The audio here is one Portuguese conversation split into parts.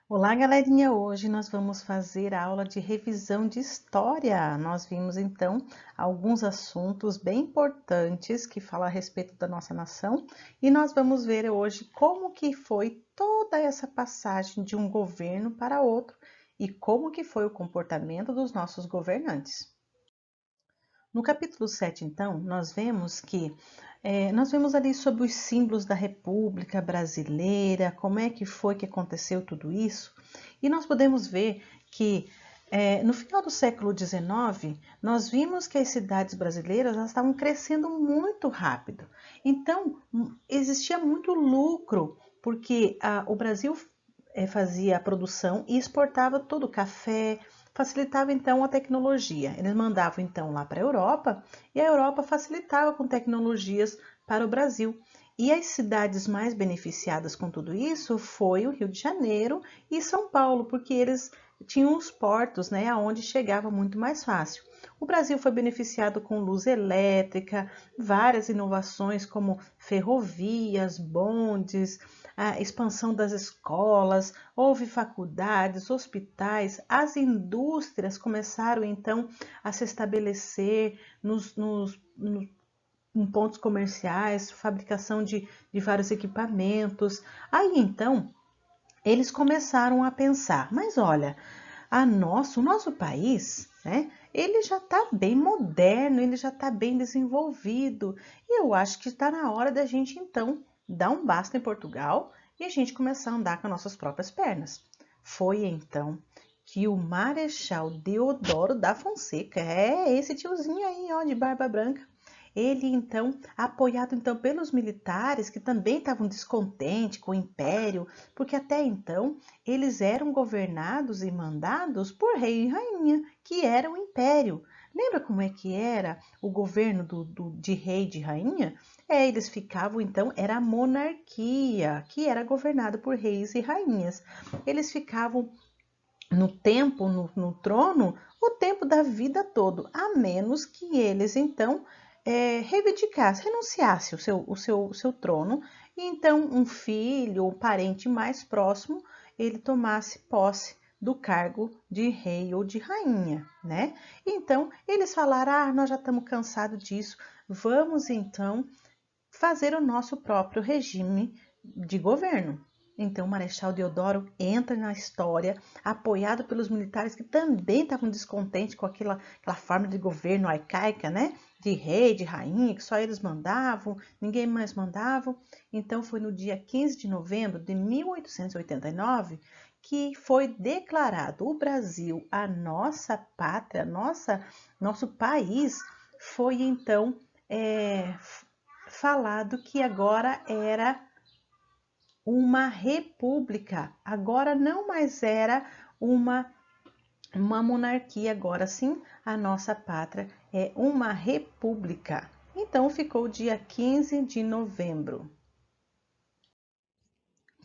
Olá, galerinha! Hoje nós vamos fazer a aula de revisão de história. Nós vimos então alguns assuntos bem importantes que falam a respeito da nossa nação e nós vamos ver hoje como que foi toda essa passagem de um governo para outro e como que foi o comportamento dos nossos governantes. No capítulo 7, então, nós vemos ali sobre os símbolos da República Brasileira, como é que foi que aconteceu tudo isso, e nós podemos ver que no final do século XIX, nós vimos que as cidades brasileiras elas estavam crescendo muito rápido. Então, existia muito lucro, porque o Brasil fazia a produção e exportava todo o café, facilitava então a tecnologia. Eles mandavam então lá para a Europa e a Europa facilitava com tecnologias para o Brasil. E as cidades mais beneficiadas com tudo isso foi o Rio de Janeiro e São Paulo, porque eles tinham os portos, né, aonde chegava muito mais fácil. O Brasil foi beneficiado com luz elétrica, várias inovações como ferrovias, bondes, a expansão das escolas, houve faculdades, hospitais, as indústrias começaram então a se estabelecer em pontos comerciais, fabricação de vários equipamentos. Aí então eles começaram a pensar, mas olha, o nosso país, né? Ele já está bem moderno, ele já está bem desenvolvido. E eu acho que está na hora da gente, então, dar um basta em Portugal e a gente começar a andar com as nossas próprias pernas. Foi então que o Marechal Deodoro da Fonseca, esse tiozinho aí, ó, de barba branca, ele então, apoiado então pelos militares que também estavam descontentes com o império, porque até então eles eram governados e mandados por rei e rainha, que era o império. Lembra como é que era o governo de rei e de rainha? Eles ficavam então, era a monarquia, que era governada por reis e rainhas. Eles ficavam no trono, o tempo da vida todo, a menos que eles então reivindicassem, renunciassem o seu trono, e então um filho ou parente mais próximo ele tomasse posse do cargo de rei ou de rainha, né? Então eles falaram: nós já estamos cansados disso, vamos então fazer o nosso próprio regime de governo. Então, o Marechal Deodoro entra na história, apoiado pelos militares que também estavam descontentes com aquela forma de governo arcaica, né? De rei, de rainha, que só eles mandavam, ninguém mais mandava. Então, foi no dia 15 de novembro de 1889 que foi declarado o Brasil, a nossa pátria, nosso país, foi então falado que agora era uma república, agora não mais era uma, uma monarquia, agora sim a nossa pátria é uma república. Então ficou o dia 15 de novembro.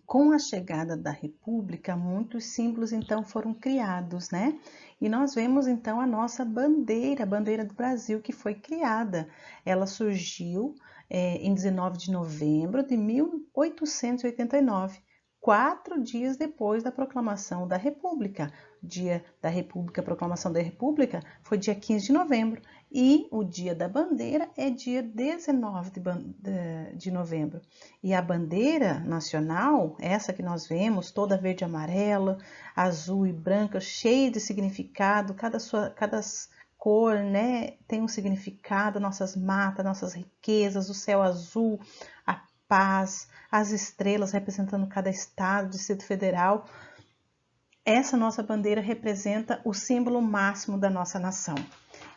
Com a chegada da República, muitos símbolos então foram criados, né? E nós vemos então a nossa bandeira, a bandeira do Brasil, que foi criada. Ela surgiu em 19 de novembro de 1889, 4 dias depois da proclamação da República. O dia da República, a proclamação da República, foi dia 15 de novembro. E o dia da bandeira é dia 19 de novembro. E a bandeira nacional, essa que nós vemos, toda verde e amarela, azul e branca, cheia de significado, cada cor, né, tem um significado, nossas matas, nossas riquezas, o céu azul, a paz, as estrelas representando cada estado, Distrito Federal. Essa nossa bandeira representa o símbolo máximo da nossa nação.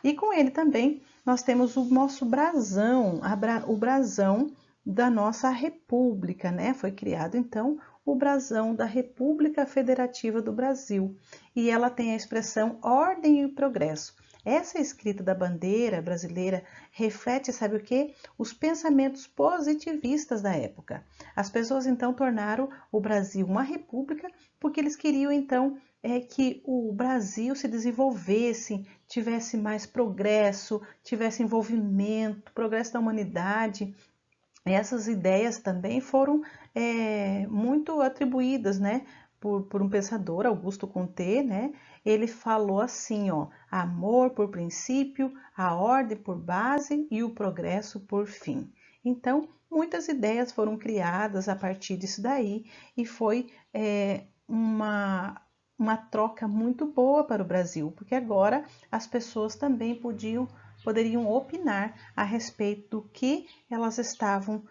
E com ele também nós temos o nosso brasão, o brasão da nossa república, né? Foi criado então o brasão da República Federativa do Brasil e ela tem a expressão ordem e progresso. Essa escrita da bandeira brasileira reflete, sabe o que? Os pensamentos positivistas da época. As pessoas então tornaram o Brasil uma república porque eles queriam então que o Brasil se desenvolvesse, tivesse mais progresso, tivesse envolvimento, progresso da humanidade. Essas ideias também foram muito atribuídas, né, por um pensador, Augusto Comte, né? Ele falou assim, ó, amor por princípio, a ordem por base e o progresso por fim. Então, muitas ideias foram criadas a partir disso daí e foi uma troca muito boa para o Brasil, porque agora as pessoas também poderiam opinar a respeito do que elas estavam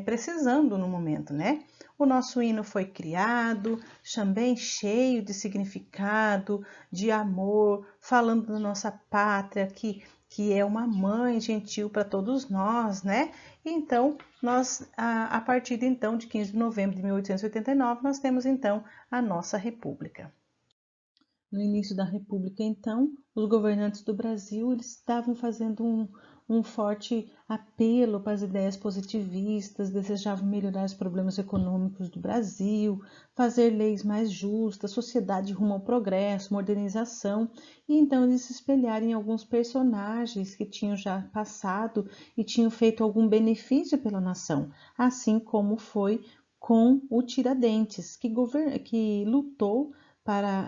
precisando no momento, né? O nosso hino foi criado, também cheio de significado, de amor, falando da nossa pátria, que é uma mãe gentil para todos nós, né? Então, nós, a partir de 15 de novembro de 1889, nós temos então a nossa República. No início da República, então, os governantes do Brasil eles estavam fazendo um forte apelo para as ideias positivistas, desejavam melhorar os problemas econômicos do Brasil, fazer leis mais justas, sociedade rumo ao progresso, modernização, e então eles se espelharam em alguns personagens que tinham já passado e tinham feito algum benefício pela nação, assim como foi com o Tiradentes, que lutou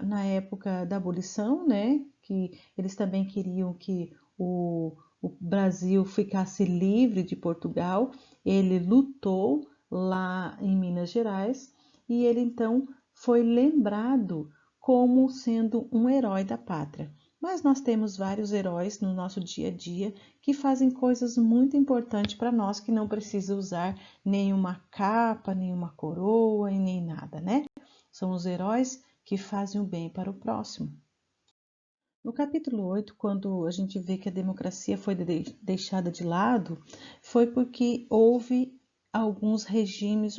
na época da abolição, né, que eles também queriam que o Brasil ficasse livre de Portugal. Ele lutou lá em Minas Gerais e ele então foi lembrado como sendo um herói da pátria. Mas nós temos vários heróis no nosso dia a dia que fazem coisas muito importantes para nós, que não precisa usar nenhuma capa, nenhuma coroa e nem nada, né? São os heróis que fazem o bem para o próximo. No capítulo 8, quando a gente vê que a democracia foi deixada de lado, foi porque houveram alguns regimes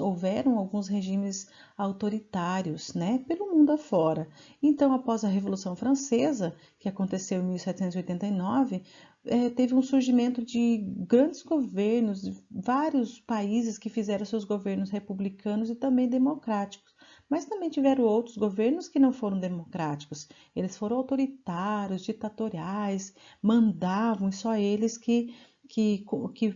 autoritários, né, pelo mundo afora. Então, após a Revolução Francesa, que aconteceu em 1789, teve um surgimento de grandes governos, vários países que fizeram seus governos republicanos e também democráticos. Mas também tiveram outros governos que não foram democráticos. Eles foram autoritários, ditatoriais, mandavam, e só eles que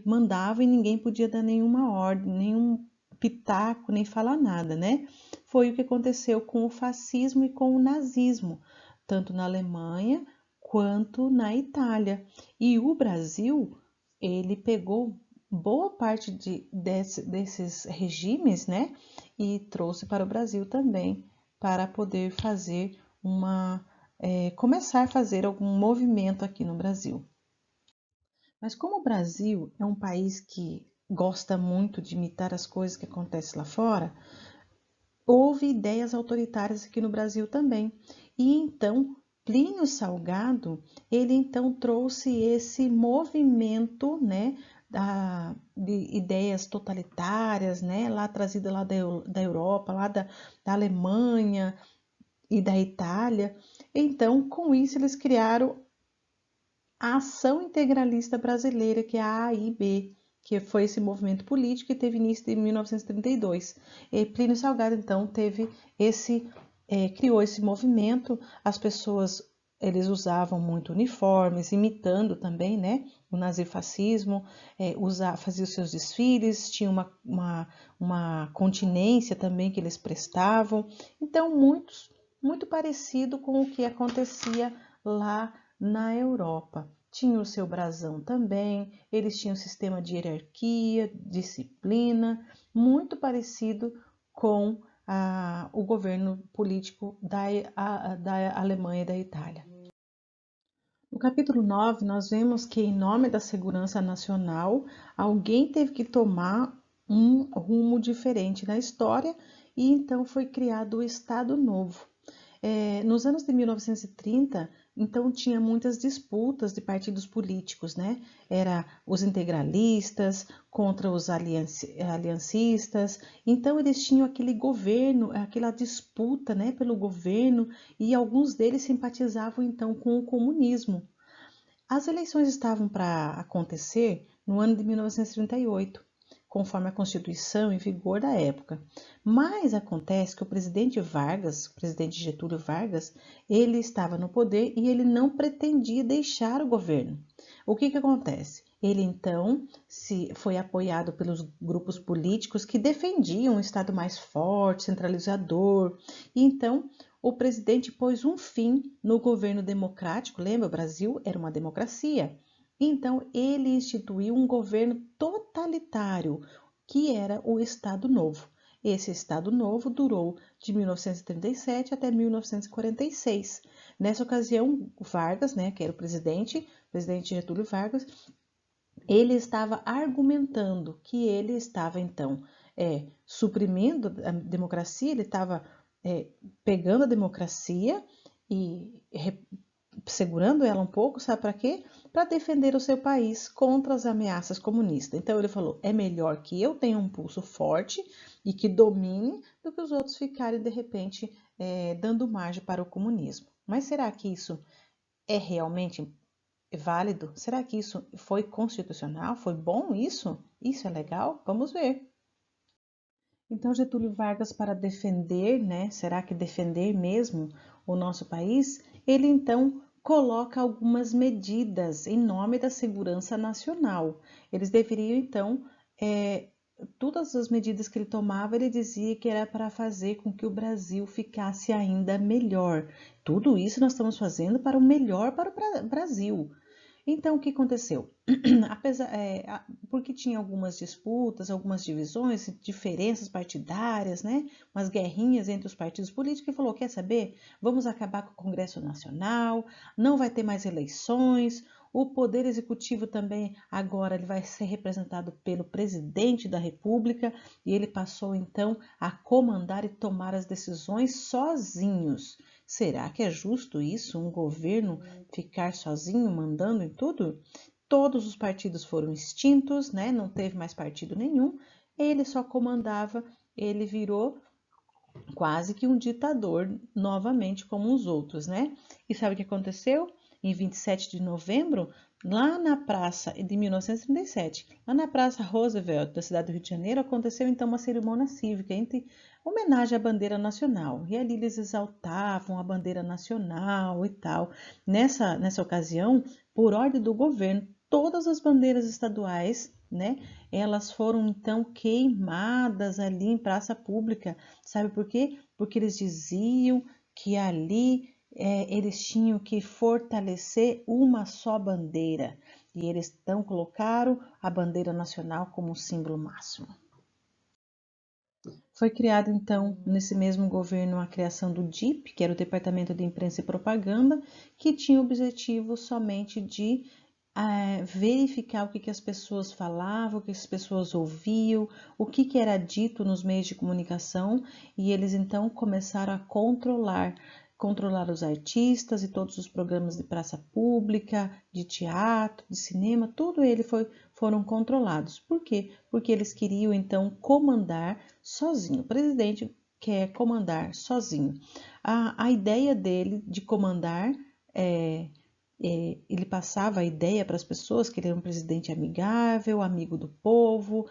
mandavam e ninguém podia dar nenhuma ordem, nenhum pitaco, nem falar nada, né? Foi o que aconteceu com o fascismo e com o nazismo, tanto na Alemanha quanto na Itália. E o Brasil, ele pegou boa parte desses regimes, né? E trouxe para o Brasil também, para poder fazer começar a fazer algum movimento aqui no Brasil. Mas como o Brasil é um país que gosta muito de imitar as coisas que acontecem lá fora, houve ideias autoritárias aqui no Brasil também. E então, Plínio Salgado, ele então trouxe esse movimento, né, de ideias totalitárias, né, lá trazida lá da Europa, lá da Alemanha e da Itália. Então, com isso, eles criaram a Ação Integralista Brasileira, que é a AIB, que foi esse movimento político que teve início em 1932. E Plínio Salgado, então, criou esse movimento. As pessoas, eles usavam muito uniformes, imitando também, né, o nazifascismo, faziam os seus desfiles, tinha uma continência também que eles prestavam. Então, muito parecido com o que acontecia lá na Europa. Tinha o seu brasão também, eles tinham um sistema de hierarquia, disciplina, muito parecido com o governo político da Alemanha e da Itália. No capítulo 9, nós vemos que, em nome da segurança nacional, alguém teve que tomar um rumo diferente na história e então foi criado o Estado Novo. Nos anos de 1930, então tinha muitas disputas de partidos políticos, né? Era os integralistas contra os aliancistas. Então eles tinham aquele governo, aquela disputa, né, pelo governo, e alguns deles simpatizavam então com o comunismo. As eleições estavam para acontecer no ano de 1938, conforme a Constituição em vigor da época. Mas acontece que o presidente Getúlio Vargas, ele estava no poder e ele não pretendia deixar o governo. O que acontece? Ele então foi apoiado pelos grupos políticos que defendiam um Estado mais forte, centralizador. E então o presidente pôs um fim no governo democrático. Lembra, o Brasil era uma democracia. Então ele instituiu um governo totalitário, que era o Estado Novo. Esse Estado Novo durou de 1937 até 1946. Nessa ocasião, Vargas, né, que era o presidente Getúlio Vargas, ele estava argumentando que ele estava, então, suprimindo a democracia, ele estava pegando a democracia e segurando ela um pouco, sabe para quê? Para defender o seu país contra as ameaças comunistas. Então ele falou: é melhor que eu tenha um pulso forte e que domine do que os outros ficarem, de repente, dando margem para o comunismo. Mas será que isso é realmente válido? Será que isso foi constitucional? Foi bom isso? Isso é legal? Vamos ver. Então, Getúlio Vargas, para defender, né? Será que defender mesmo o nosso país? Ele então coloca algumas medidas em nome da segurança nacional. Eles deveriam então, todas as medidas que ele tomava, ele dizia que era para fazer com que o Brasil ficasse ainda melhor. Tudo isso nós estamos fazendo para o melhor para o Brasil. Então, o que aconteceu? Porque tinha algumas disputas, algumas divisões, diferenças partidárias, né? Umas guerrinhas entre os partidos políticos, e falou: quer saber? Vamos acabar com o Congresso Nacional, não vai ter mais eleições, o Poder Executivo também agora ele vai ser representado pelo presidente da República, e ele passou então a comandar e tomar as decisões sozinhos. Será que é justo isso, um governo ficar sozinho mandando em tudo? Todos os partidos foram extintos, né? Não teve mais partido nenhum. Ele só comandava, ele virou quase que um ditador novamente como os outros, né? E sabe o que aconteceu? Em 27 de novembro, lá na praça de 1937, lá na Praça Roosevelt da cidade do Rio de Janeiro, aconteceu então uma cerimônia cívica entre homenagem à bandeira nacional. E ali eles exaltavam a bandeira nacional e tal. Nessa ocasião, por ordem do governo, todas as bandeiras estaduais, né, elas foram então queimadas ali em praça pública. Sabe por quê? Porque eles diziam que ali eles tinham que fortalecer uma só bandeira. E eles então colocaram a bandeira nacional como símbolo máximo. Foi criado então nesse mesmo governo a criação do DIP, que era o Departamento de Imprensa e Propaganda, que tinha o objetivo somente de verificar o que as pessoas falavam, o que as pessoas ouviam, o que era dito nos meios de comunicação, e eles então começaram a controlar os artistas e todos os programas de praça pública, de teatro, de cinema, tudo ele foram controlados. Por quê? Porque eles queriam então comandar sozinho. O presidente quer comandar sozinho. A ideia dele de comandar ele passava a ideia para as pessoas que ele era um presidente amigável, amigo do povo,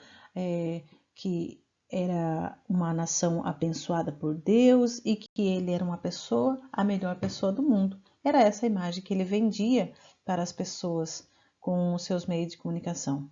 que era uma nação abençoada por Deus e que ele era uma pessoa, a melhor pessoa do mundo. Era essa a imagem que ele vendia para as pessoas com os seus meios de comunicação.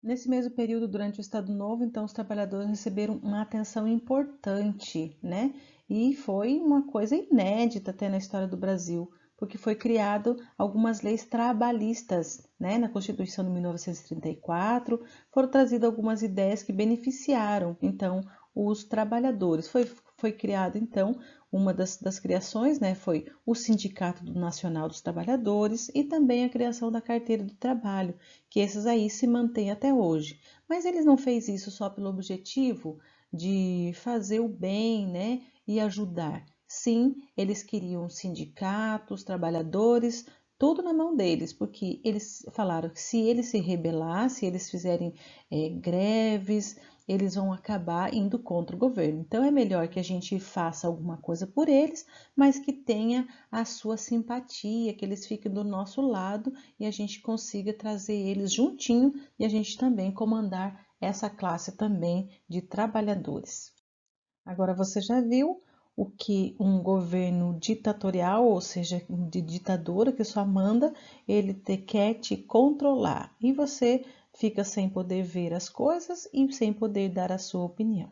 Nesse mesmo período, durante o Estado Novo, então os trabalhadores receberam uma atenção importante, né? E foi uma coisa inédita até na história do Brasil, porque foi criado algumas leis trabalhistas, né? Na Constituição de 1934, foram trazidas algumas ideias que beneficiaram, então, os trabalhadores. Foi criado, então, uma das criações, né, foi o Sindicato Nacional dos Trabalhadores e também a criação da Carteira do Trabalho, que esses aí se mantêm até hoje. Mas eles não fez isso só pelo objetivo de fazer o bem, né, e ajudar. Sim, eles queriam sindicatos, trabalhadores, tudo na mão deles, porque eles falaram que se eles se rebelar, se eles fizerem greves, eles vão acabar indo contra o governo. Então é melhor que a gente faça alguma coisa por eles, mas que tenha a sua simpatia, que eles fiquem do nosso lado e a gente consiga trazer eles juntinho e a gente também comandar essa classe também de trabalhadores. Agora você já viu o que um governo ditatorial, ou seja, de ditadura que só manda, ele quer te controlar e você fica sem poder ver as coisas e sem poder dar a sua opinião.